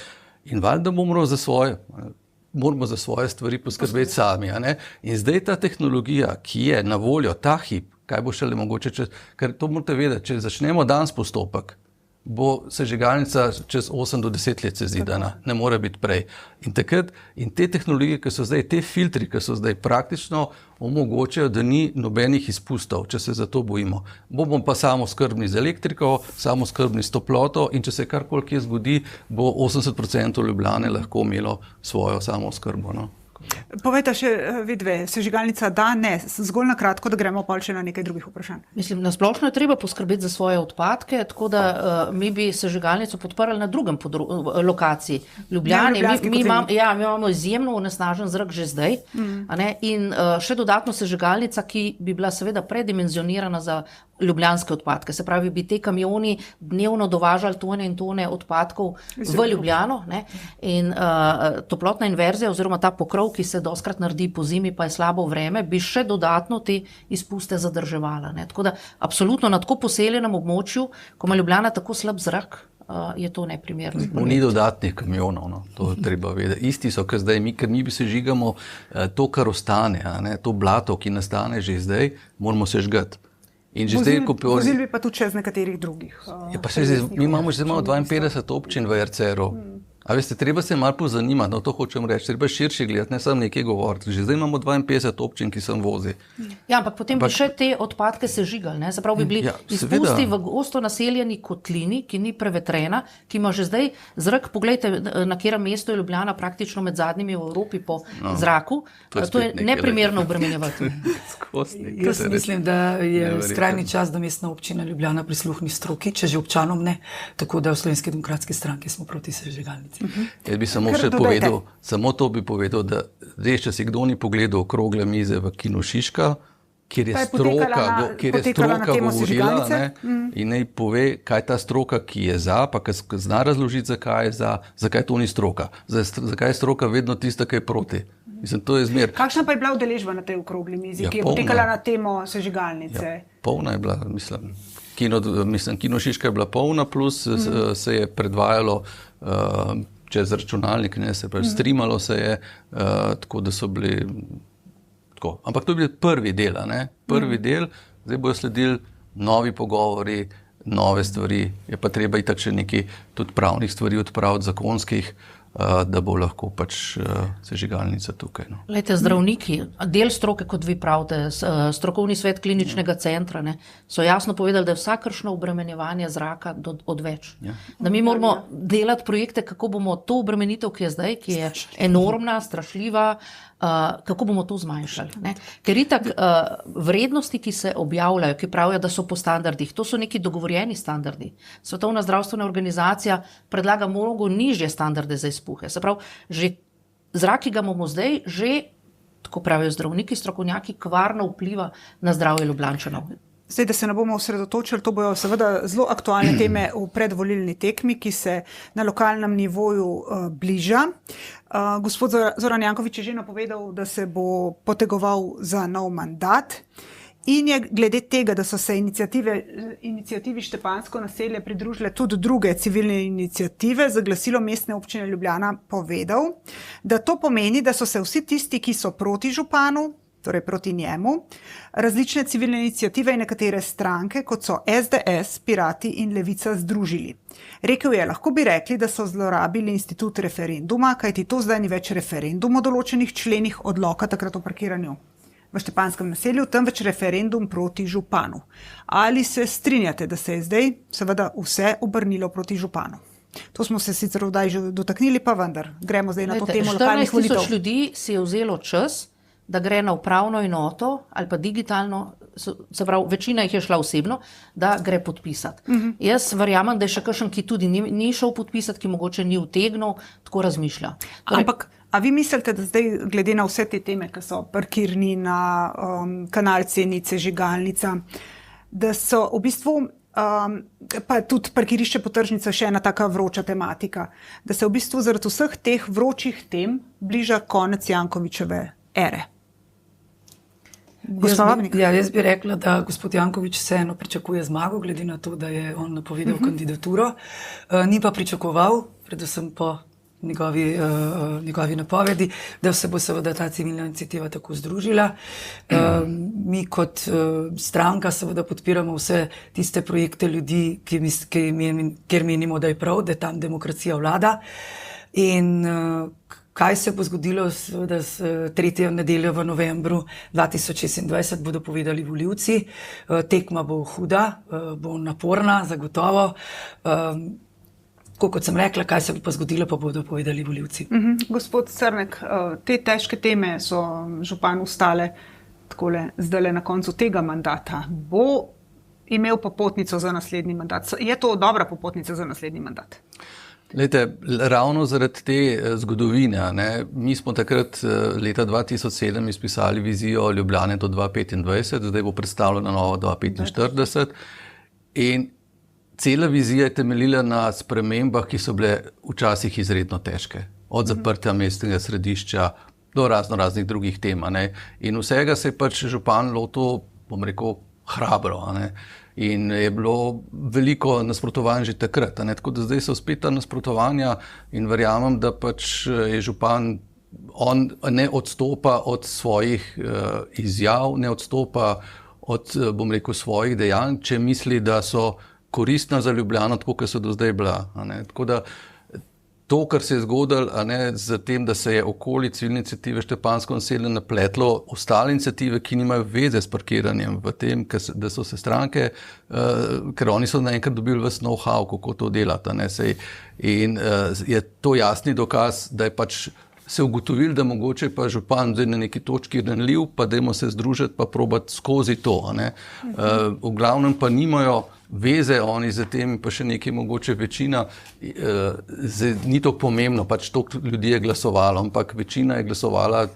B: in valjda moramo za svoje stvari poskrbeti sami. In zdaj ta tehnologija, ki je na voljo, ta hip, kaj bo šele mogoče, ker to morate vedeti, če začnemo danes postopek, bo sežigalnica čez 8 do 10 let se zidana, ne more biti prej. In te tehnologije, ki so zdaj, te filtri, ki so zdaj praktično omogočajo, da ni nobenih izpustov, če se za to bojimo. Bomo pa samoskrbni z elektriko, samoskrbni s toploto in če se karkoli kje zgodi, bo 80% Ljubljane lahko imelo svojo samooskrbo. No?
A: Povejte še vidve, sežigalnica da, ne, zgolj na kratko, da gremo pol še na nekaj drugih vprašanj.
D: Mislim, na splošno je treba poskrbeti za svoje odpadke, tako da mi bi sežigalnico podprli na drugem lokaciji. Ljubljani, mi imamo izjemno onesnažen zrak že zdaj, in še dodatno sežigalnica, ki bi bila seveda predimenzionirana za ljubljanske odpadke. Se pravi, bi te kamioni dnevno dovažali tone in tone odpadkov v Ljubljano, in toplotna inverzija oziroma ta pokrov, ki se dostkrat naredi po zimi, pa je slabo vreme, bi še dodatno te izpuste zadrževala. Tako da, absolutno na tako poseljenem območju, ko ima Ljubljana tako slab zrak, je to neprimerno.
B: Ni dodatnih kamionov, no. To treba vedeti. Isti so, ker zdaj ker mi sežigamo to, kar ostane, to blato, ki nastane že zdaj, moramo sežgati.
A: Vozili bi pa tudi čez nekaterih drugih.
B: Mi imamo že 52 občin v RCR-u. A veste, treba se malo pozanimati, to hočem reči, treba širše gledati, ne samo nekaj govoriti. Že zdaj imamo 52 občin, ki sem vozi.
D: Ja, ampak potem bi še te odpadke sežigali, se pravi, bi bili izpusti v gosto naseljeni kotlini, ki ni prevetrena, ki ima že zdaj zrak, poglejte, na katerem mestu je Ljubljana praktično med zadnjimi v Evropi po zraku. To je neprimerno obremenjevati.
C: Jaz mislim, da je skrajni čas, da mestna občina Ljubljana prisluhni stroki, če že občanom ne, tako da v Slovenski demokratski stranki smo proti sežigalnici.
B: Jaz bi samo še povedal, samo to bi povedal, da če si kdo ni pogledal okrogle mize v Kinu Šiška, kjer je stroka govorila, in naj pove, kaj ta stroka, ki je za, pa ki zna razložiti, zakaj je za, zakaj to ni stroka. Zakaj je stroka vedno tista, ki je proti. Mislim, to je zmer.
A: Kakšna pa je bila udeležba na tej okrogli mizi, ki je potekala na temo sežigalnice?
B: Polna je bila, mislim. Kino Šiška je bila polna, plus se je predvajalo čez računalnik, se pravi, streamalo se je, tako da so bili tako. Ampak to je bil prvi del, prvi del, zdaj bojo sledili novi pogovori, nove stvari, je pa treba itak še nekaj tudi pravnih stvari odpraviti, zakonskih, da bo lahko pač sežigalnica tukaj. No.
D: Glejte, zdravniki, del stroke, kot vi pravite, strokovni svet kliničnega centra, ne, so jasno povedali, da je vsakršno obremenjevanje zraka odveč. Ja. Da mi moramo delati projekte, kako bomo to obremenitev, ki je zdaj, ki je enormna, strašljiva, kako bomo to zmanjšali. Ne? Ker itak vrednosti, ki se objavljajo, ki pravijo, da so po standardih, to so neki dogovorjeni standardi. Svetovna zdravstvena organizacija predlaga mnogo nižje standarde za izpuhe. Se pravi, že zrak, ki ga imamo zdaj, že, tako pravijo zdravniki, strokovnjaki, kvarno vpliva na zdravje Ljubljančanov.
A: Zdaj, da se ne bomo osredotočili, to bojo seveda zelo aktualne teme v predvolilni tekmi, ki se na lokalnem nivoju bliža. Gospod Zoran Janković je že napovedal, da se bo potegoval za nov mandat in je glede tega, da so se inicijativi Štepansko naselje pridružile tudi druge civilne inicijative, z glasilom Mestne občine Ljubljana povedal, da to pomeni, da so se vsi tisti, ki so proti županu, torej proti njemu, različne civilne inicijative in nekatere stranke, kot so SDS, Pirati in Levica, združili. Rekel je, lahko bi rekli, da so zlorabili institut referenduma, kajti to zdaj ni več referendum o določenih členih odloka takrat o parkiranju v Štepanskem naselju, temveč referendum proti županu. Ali se strinjate, da se je zdaj seveda vse obrnilo proti županu? To smo se sicer vdaj že dotaknili, pa vendar. Gremo zdaj na to temo lokalnih volitev.
D: 14 000 ljudi si je vzelo čas, da gre na upravno enoto ali pa digitalno, se pravi, večina jih je šla osebno, da gre podpisati. Jaz verjamem, da je še kakšen, ki tudi ni šel podpisati, ki mogoče ni utegnil, tako razmišlja.
A: Ampak, a vi mislite, da zdaj, glede na vse te teme, ki so parkirnina, kanal C0, sežigalnica, da so v bistvu, pa tudi parkirišče po tržnici še ena taka vroča tematika, da se v bistvu zaradi vseh teh vročih tem bliža konec Jankovićeve ere?
C: Jaz bi rekla, da gospod Janković vseeno pričakuje zmago, glede na to, da je on napovedal kandidaturo. Ni pa pričakoval, predvsem po njegovi napovedi, da se bo seveda ta civilna iniciativa tako združila. Mi kot stranka seveda podpiramo vse tiste projekte ljudi, kjer menimo, da je prav, da tam demokracija vlada. In kaj se bo zgodilo seveda s 3. nedeljo v novembru 2026, bodo povedali volivci. Tekma bo huda, bo naporna, zagotovo. Kot sem rekla, kaj se bo pa zgodilo, pa bodo povedali volivci.
A: Gospod Crnek, te težke teme so županu stale takole zdajle na koncu tega mandata. Bo imel popotnico za naslednji mandat? Je to dobra popotnica za naslednji mandat?
B: Lejte, ravno zaradi te zgodovine, mi smo takrat leta 2007 izpisali vizijo Ljubljane do 2025, zdaj bo predstavljena nova 2045 in cela vizija je temeljila na spremembah, ki so bile včasih izredno težke. Od zaprtja mestnega središča do raznih drugih tem. In vsega se je pač župan lotil, bom rekel, hrabro. In je bilo veliko nasprotovanj že takrat. Tako da zdaj so spet ta nasprotovanja in verjamem, da pač je župan, on ne odstopa od svojih izjav, ne odstopa od, bom rekel, svojih dejanj, če misli, da so koristna za Ljubljano, tako kot so do zdaj bila. Tako da to, kar se je zgodilo, z tem, da se je okoli civilne iniciative Štepansko naselje napletlo ostale iniciative, ki nimajo veze s parkiranjem v tem, da so se stranke, ker oni so naenkrat dobili ves know-how, kako to delati. In je to jasni dokaz, da je pač se ugotovili, da mogoče pa župan zdaj na neki točki ranljiv, pa dajmo se združiti, pa probati skozi to. V glavnem pa nimajo veze oni za tem, pa še nekaj mogoče večina, ni to pomembno, pač toliko ljudi je glasovalo, ampak večina je glasovala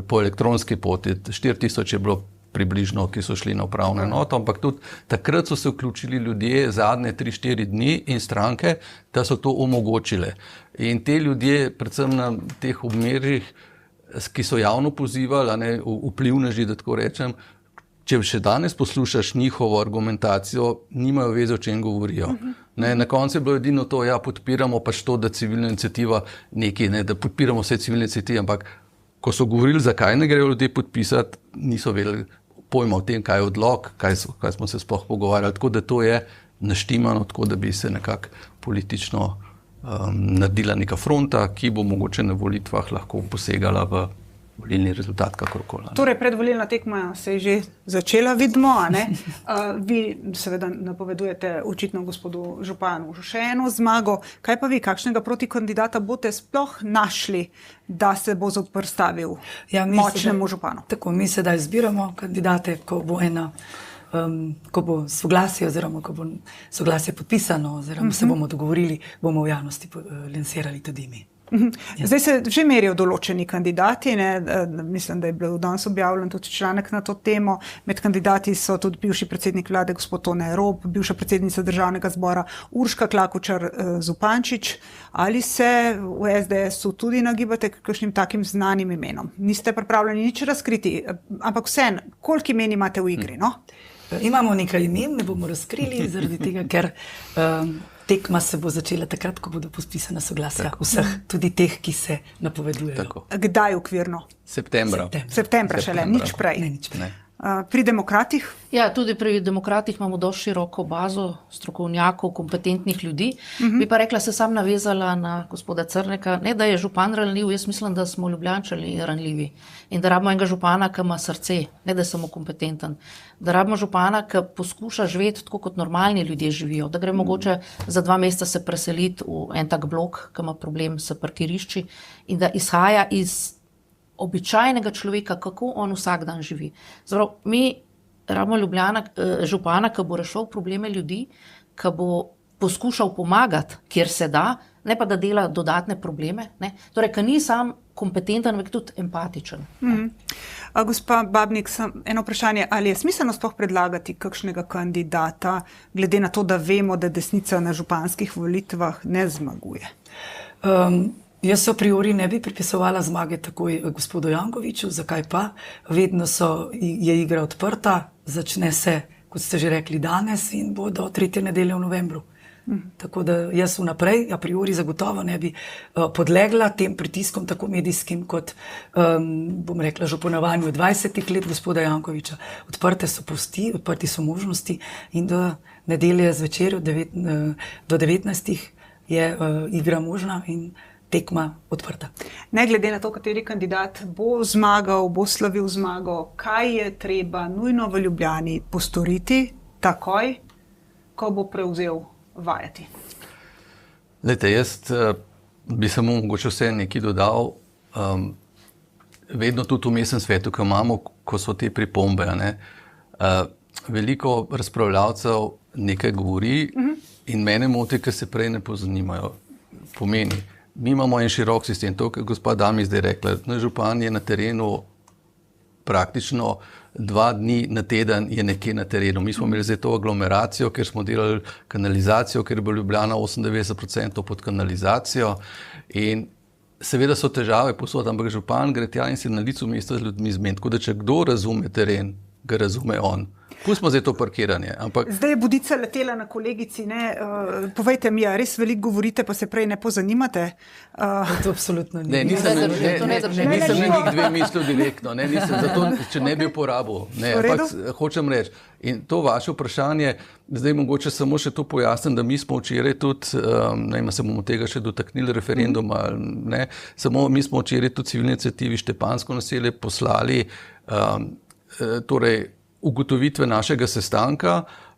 B: po elektronski poti, 4000 je bilo približno, ki so šli na upravno enoto, ampak tudi takrat so se vključili ljudje zadnje 3-4 dni in stranke, da so to omogočile. In te ljudje, predvsem na teh obmerjih, ki so javno pozivali, vplivneži, da tako rečem, če še danes poslušaš njihovo argumentacijo, nimajo veze, o čem govorijo. Na koncu je bilo edino to, podpiramo pač to, da civilna iniciativa nekaj, da podpiramo vse civilne iniciative, ampak ko so govorili, zakaj ne grejo ljudje podpisati, niso vedeli, pojma o tem, kaj je odlok, kaj smo se sploh pogovarjali. Tako da to je naštimano, tako da bi se nekako politično naredila neka fronta, ki bo mogoče na volitvah lahko posegala v volilni rezultat, kakorkoli.
A: Torej, predvolilna tekma se je že začela, vidimo, a ne? Vi seveda napovedujete očitno gospodu županu še eno zmago. Kaj pa vi, kakšnega protikandidata boste sploh našli, da se bo zoperstavil močnemu županu?
C: Tako, mi sedaj izbiramo kandidate, ko bo soglasje oziroma ko bo soglasje podpisano oziroma se bomo dogovorili, bomo v javnosti lansirali tudi mi.
A: Zdaj se že merijo določeni kandidati, mislim, da je bil danes objavljen tudi članek na to temo. Med kandidati so tudi bivši predsednik vlade gospod Tone Rob, bivša predsednica državnega zbora Urška Klakočar Zupančič. Ali se v SDS-u tudi nagibate k kakšnim takim znanim imenom? Niste pripravljeni nič razkriti, ampak vseeno, koliko imen imate v igri, no?
C: Imamo nekaj imen, ne bomo razkrili, zaradi tega, ker tekma se bo začela takrat, ko bodo podpisana soglasja vseh, tudi teh, ki se napovedujejo.
B: Tako.
A: Kdaj okvirno? Septembra šele, nič prej.
C: Ne, nič prej.
A: Pri demokratih?
D: Ja, tudi pri demokratih imamo dosti široko bazo strokovnjakov, kompetentnih ljudi. Bi pa rekla, se sam navezala na gospoda Crneka, ne da je župan ranljiv, jaz mislim, da smo Ljubljančani ranljivi in da rabimo enega župana, ki ima srce, ne da je samo kompetenten. Da rabimo župana, ki poskuša živeti tako, kot normalni ljudje živijo, da gre mogoče za 2 meseca se preseliti v en tak blok, ki ima problem s parkirišči in da izhaja iz običajnega človeka, kako on vsak dan živi. Zdaj, mi rabimo župana, ki bo rešil probleme ljudi, ki bo poskušal pomagati, kjer se da, ne pa da dela dodatne probleme. Ne? Torej, ki ni sam kompetenten, ampak tudi empatičen.
A: Gospa Babnik, eno vprašanje, ali je smiselno sploh predlagati kakšnega kandidata, glede na to, da vemo, da desnica na županskih volitvah ne zmaguje?
C: Jaz a priori ne bi pripisovala zmage takoj gospodu Jankoviću, zakaj pa? Vedno je igra odprta, začne se, kot ste že rekli, danes in bo do 3. nedelje v novembru. Tako da jaz vnaprej, a priori zagotovo ne bi podlegla tem pritiskom, tako medijskim kot, bom rekla, županovanju 20 let gospoda Jankovića. Odprte so pasti, odprti so možnosti in do nedelje zvečer do 19. je igra možna in tekma odprta.
A: Ne glede na to, kateri kandidat bo zmagal, bo slavil zmago, kaj je treba nujno v Ljubljani postoriti takoj, ko bo prevzel vajeti?
B: Glejte, jaz bi samo mogoče vse nekaj dodal. Vedno tudi v mestnem svetu, ko imamo, ko so te pripombe, veliko razpravljavcev nekaj govori in mene moti, ker se prej ne pozanimajo. Pomeni, mi imamo en širok sistem, to, kar gospa Dami zdaj rekla, župan je na terenu praktično 2 dni na teden je nekje na terenu. Mi smo imeli zdaj to aglomeracijo, ker smo delali kanalizacijo, ker je bila Ljubljana 98% pod kanalizacijo in seveda so težave posod, ampak župan gre tja in se na licu mesta z ljudmi zmeni. Tako da če kdo razume teren, ga razume on. Pustimo zdaj to parkiranje. Ampak... Zdaj
A: je budica letela na kolegici. Povejte mi, res veliko govorite, pa se prej ne pozanimate?
C: To absolutno ni.
B: Ne, nisem nekih 2 mislil direktno. Zato, če ne bi uporabil. Ampak hočem reči. In to vaše vprašanje, zdaj mogoče samo še to pojasnim, da mi smo včeraj tudi, se bomo tega še dotaknili referenduma, samo mi smo včeraj tudi civilni iniciativi Štepansko naselje poslali torej ugotovitve našega sestanka,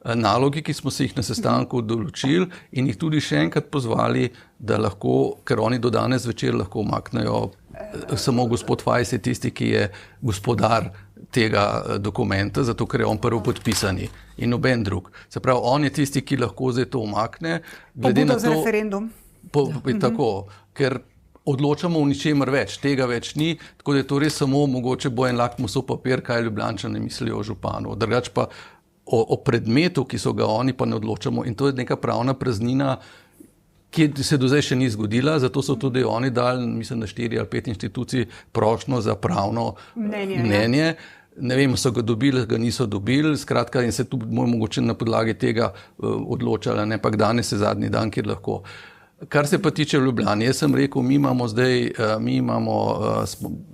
B: nalogi, ki smo se jih na sestanku določili in jih tudi še enkrat pozvali, da lahko, ker oni do danes večer lahko umaknejo, samo gospod Fajs je tisti, ki je gospodar tega dokumenta, zato ker je on prvo podpisani in noben drug. Se pravi, on je tisti, ki lahko zdaj to umakne.
A: Pobudo za referendum.
B: Tako, ker odločamo v ničemer več, tega več ni, tako da je to res samo mogoče bo en lakmusov papir, kaj Ljubljančani mislijo o županu. Drugač pa o predmetu, ki so ga oni, pa ne odločamo in to je neka pravna praznina, ki se do zdaj še ni zgodila, zato so tudi oni dali, mislim, na 4 ali 5 institucij prošnjo za pravno mnenje. Ne vem, so ga dobili, ga niso dobili, skratka in se tu mogoče na podlagi tega odločali, ne pa danes je zadnji dan, kjer lahko. Kar se pa tiče Ljubljane, jaz sem rekel, mi imamo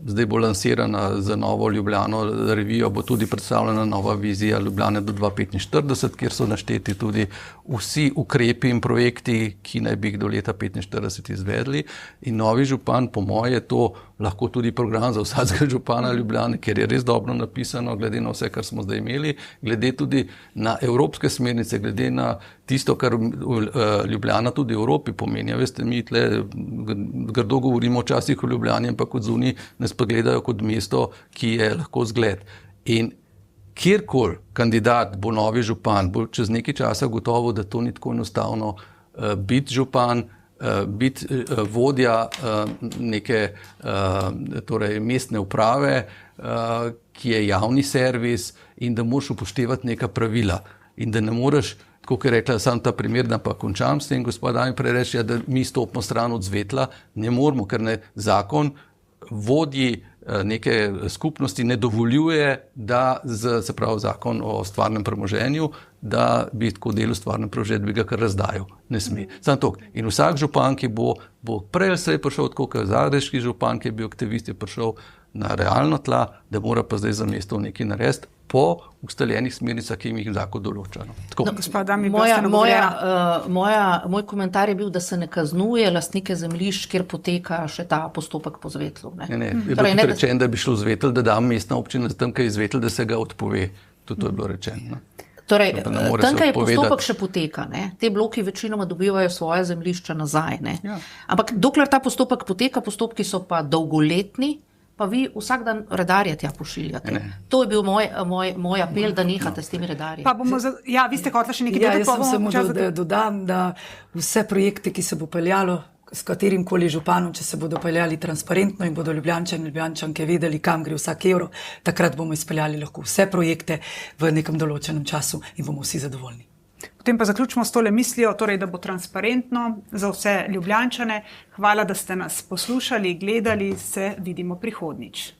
B: zdaj bo lansirana za novo Ljubljano revijo, bo tudi predstavljena nova vizija Ljubljane do 2045, kjer so našteti tudi vsi ukrepi in projekti, ki naj bi jih do leta 2045 izvedli. In novi župan, po moje, je to lahko tudi program za vsakega župana Ljubljane, ker je res dobro napisano, glede na vse, kar smo zdaj imeli, glede tudi na evropske smernice, glede na tisto, kar Ljubljana tudi v Evropi pomeni. Veste, mi tle grdo govorimo včasih o Ljubljani, ampak od zunaj nas pa gledajo kot mesto, ki je lahko zgled. In kjerkoli kandidat bo novi župan, bo čez nekaj časa gotovo, da to ni tako enostavno biti župan, biti vodja neke torej mestne uprave, ki je javni servis in da moraš upoštevati neka pravila in da ne moreš, tako je rekla, sam ta primer, da pa končam s tem, gospod Dami prej reči, da mi stopimo stran od svetla, ne moramo, ker ne zakon vodji neke skupnosti ne dovoljuje, da se pravi zakon o stvarnem premoženju, da bi tako delal stvarnem premoženju, bi ga kar razdajal. Ne sme. Samo to. In vsak župan, ki bo prej ali slej prišel, tako kot zagrebški župan, ki je bil aktivist, je prišel na realno tla, da mora pa zdaj za mesto nekaj narediti po ustaljenih smernicah, ki jih zakon določa.
D: Moj komentar je bil, da se ne kaznuje lastnike zemljišč, kjer poteka še ta postopek po zvetlu.
B: Ne. Je bilo tudi rečeno, da bi šlo zvetel, da da mestna občina tam, kaj je zvetel, da se ga odpove. Tudi to je bilo rečeno.
D: Torej, tam, kaj je postopek še poteka, ne? Te bloki večinoma dobivajo svoje zemljišča nazaj. Ne? Ja. Ampak dokler ta postopek poteka, postopki so pa dolgoletni, pa vi vsak dan redarje tja pošiljate. Ne. To je bil moj apel, da nehate s temi redarji.
A: Pa bomo vi ste hoteli še nekaj
C: dodati? Jaz samo dodam, da vse projekte, ki se bo peljalo s katerim koli županom, če se bodo peljali transparentno in bodo Ljubljančani in Ljubljančanke vedeli, kam gre vsak evro, takrat bomo izpeljali lahko vse projekte v nekem določenem času in bomo vsi zadovoljni.
A: Potem pa zaključimo s tole mislijo, torej, da bo transparentno za vse Ljubljančane. Hvala, da ste nas poslušali, gledali, se vidimo prihodnjič.